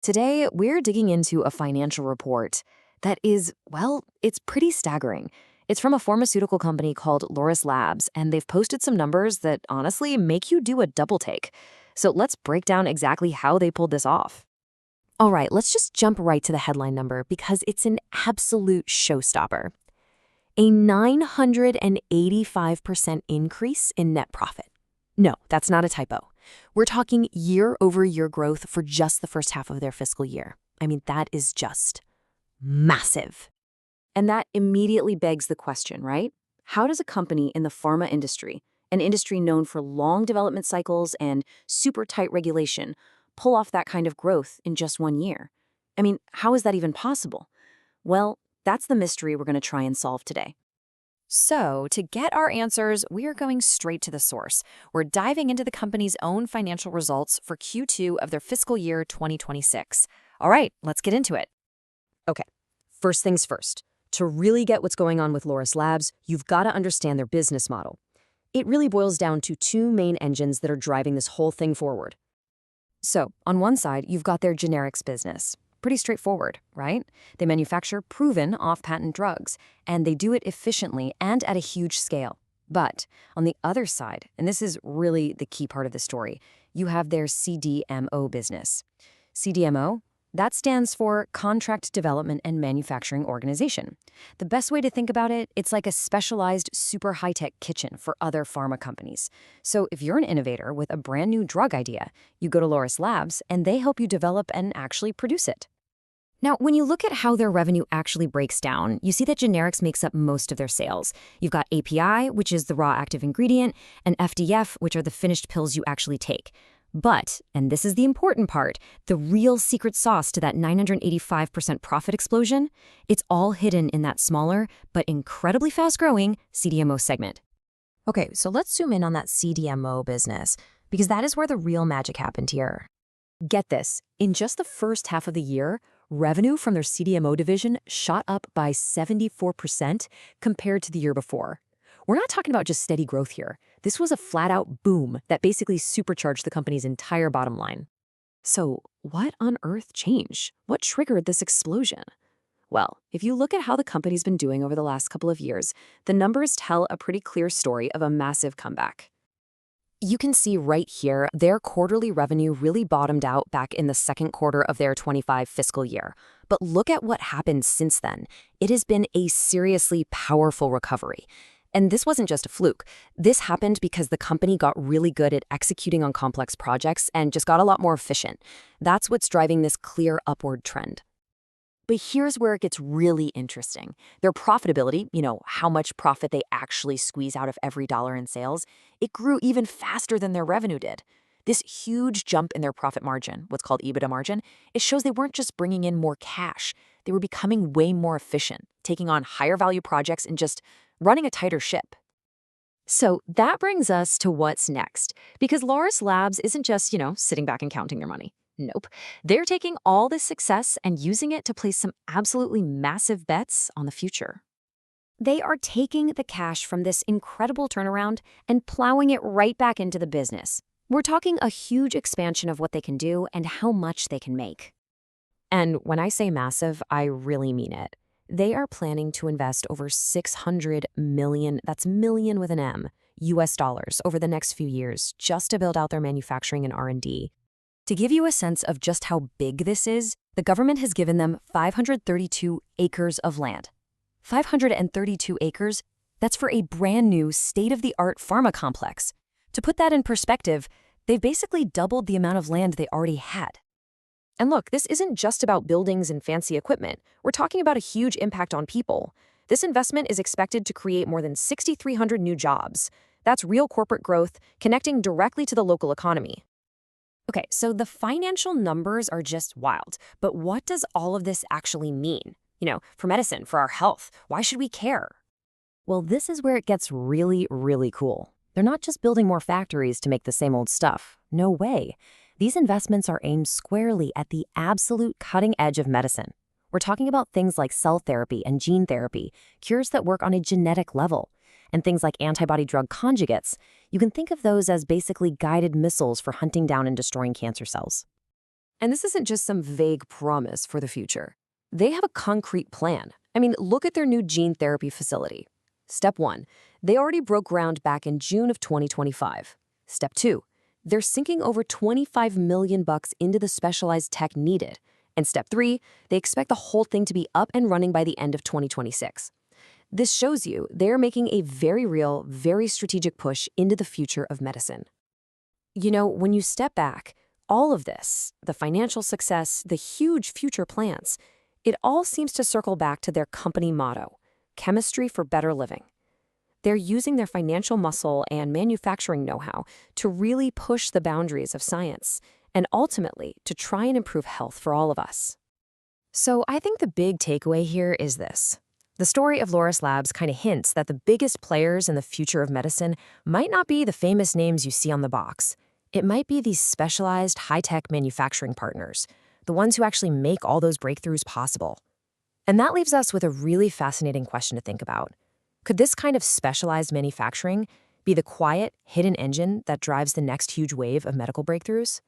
Today, we're digging into a financial report that is, well, it's pretty staggering. It's from a pharmaceutical company called Laurus Labs, and they've posted some numbers that honestly make you do a double take. So let's break down exactly how they pulled this off. All right, let's just jump right to the headline number because it's an absolute showstopper. A 985% increase in net profit. No, that's not a typo. We're talking year-over-year growth for just the first half of their fiscal year. I mean, that is just massive. And that immediately begs the question, right? How does a company in the pharma industry, an industry known for long development cycles and super tight regulation, pull off that kind of growth in just 1 year? I mean, how is that even possible? Well, that's the mystery we're going to try and solve today. So, to get our answers, we are going straight to the source. We're diving into the company's own financial results for Q2 of their fiscal year 2026. All right, let's get into it. Okay, first things first. To really get what's going on with Laurus Labs, you've got to understand their business model. It really boils down to two main engines that are driving this whole thing forward. So, on one side, you've got their generics business. Pretty straightforward, right? They manufacture proven off-patent drugs, and they do it efficiently and at a huge scale. But on the other side, and this is really the key part of the story, you have their CDMO business. CDMO, that stands for Contract Development and Manufacturing Organization. The best way to think about it, it's like a specialized super high-tech kitchen for other pharma companies. So if you're an innovator with a brand new drug idea, you go to Laurus Labs and they help you develop and actually produce it. Now, when you look at how their revenue actually breaks down, you see that generics makes up most of their sales. You've got API, which is the raw active ingredient, and FDF, which are the finished pills you actually take. But, and this is the important part, the real secret sauce to that 985% profit explosion, it's all hidden in that smaller but incredibly fast-growing CDMO segment. Okay, so let's zoom in on that CDMO business, because that is where the real magic happened here. Get this, in just the first half of the year, revenue from their CDMO division shot up by 74% compared to the year before. We're not talking about just steady growth here. This was a flat-out boom that basically supercharged the company's entire bottom line. So what on earth changed? What triggered this explosion? Well, if you look at how the company's been doing over the last couple of years, the numbers tell a pretty clear story of a massive comeback. You can see right here, their quarterly revenue really bottomed out back in the second quarter of their 25 fiscal year. But look at what happened since then. It has been a seriously powerful recovery. And this wasn't just a fluke. This happened because the company got really good at executing on complex projects and just got a lot more efficient. That's what's driving this clear upward trend. But here's where it gets really interesting. Their profitability, how much profit they actually squeeze out of every dollar in sales, it grew even faster than their revenue did. This huge jump in their profit margin, what's called EBITDA margin, it shows they weren't just bringing in more cash. They were becoming way more efficient, taking on higher value projects and just running a tighter ship. So that brings us to what's next, because Laurus Labs isn't just, sitting back and counting their money. Nope. They're taking all this success and using it to place some absolutely massive bets on the future. They are taking the cash from this incredible turnaround and plowing it right back into the business. We're talking a huge expansion of what they can do and how much they can make. And when I say massive, I really mean it. They are planning to invest over $600 million, that's million with an M, US dollars over the next few years just to build out their manufacturing and R&D. To give you a sense of just how big this is, the government has given them 532 acres of land. 532 acres, that's for a brand new state-of-the-art pharma complex. To put that in perspective, they've basically doubled the amount of land they already had. And look, this isn't just about buildings and fancy equipment. We're talking about a huge impact on people. This investment is expected to create more than 6,300 new jobs. That's real corporate growth, connecting directly to the local economy. Okay, so the financial numbers are just wild. But what does all of this actually mean? For medicine, for our health, why should we care? Well, this is where it gets really, really cool. They're not just building more factories to make the same old stuff. No way. These investments are aimed squarely at the absolute cutting edge of medicine. We're talking about things like cell therapy and gene therapy, cures that work on a genetic level, and things like antibody-drug conjugates. You can think of those as basically guided missiles for hunting down and destroying cancer cells. And this isn't just some vague promise for the future. They have a concrete plan. I mean, look at their new gene therapy facility. Step 1, they already broke ground back in June of 2025. Step 2, they're sinking over $25 million into the specialized tech needed. And step 3, they expect the whole thing to be up and running by the end of 2026. This shows you they're making a very real, very strategic push into the future of medicine. You know, when you step back, all of this, the financial success, the huge future plans, it all seems to circle back to their company motto, chemistry for better living. They're using their financial muscle and manufacturing know-how to really push the boundaries of science and ultimately to try and improve health for all of us. So I think the big takeaway here is this. The story of Laurus Labs kind of hints that the biggest players in the future of medicine might not be the famous names you see on the box. It might be these specialized high-tech manufacturing partners, the ones who actually make all those breakthroughs possible. And that leaves us with a really fascinating question to think about. Could this kind of specialized manufacturing be the quiet, hidden engine that drives the next huge wave of medical breakthroughs?